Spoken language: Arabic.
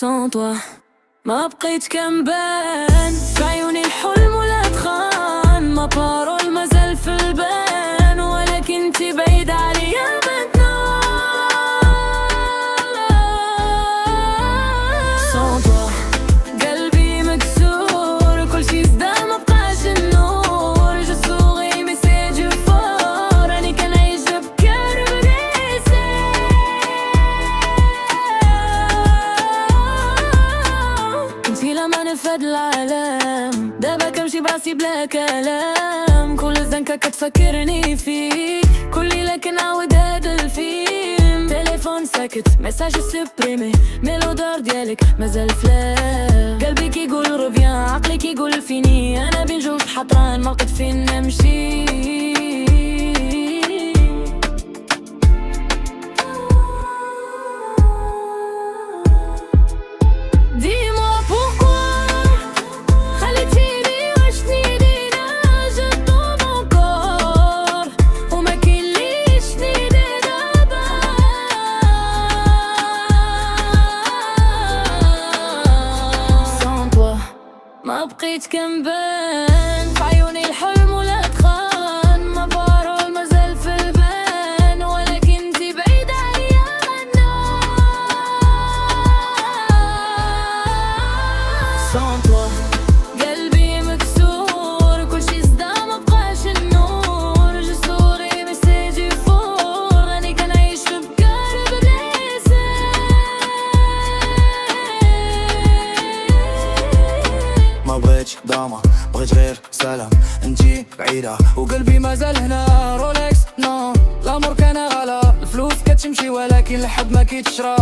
Sans toi ما بقيت كنبان في عيوني الحلم ولا تخان ما بارول مازال في البان ولكن انتي بعيد عليا maintenant. Sans toi قلبي مكسور كلشي صداع ما بقاش النور je souris mais c'est du fort راني كنعيش بكار بليسي. انتي لما نفد العالم دابا كنمشي براسي بلا كلام كل زنكة كتفكرني فيك كل ليلة كنعاود هاد الفيلم تليفون ساكت ميساج سوبريمي ميلودور ديالك مازال فلا قلبي كيقول روفيان عقلي كيقول فيني انا بين جوج حطران ما لقيت فين نمشي. ما بقيت كنبان في عيوني الحلم ولا تخان ما بارول مازال في البان ولكن انتي بعيد عليا maintenant. Sans toi قلبي مكسور كلشي صداع ما بقاش النور je souris mais c'est du fort راني كنعيش بكار بليسي. ما بغيتش دراما بغيت غير سلام انتي بعيدة وقلبي مازال هنا رولكس نو الامور كان غلا الفلوس كتمشي ولكن الحب ما كيتشرى.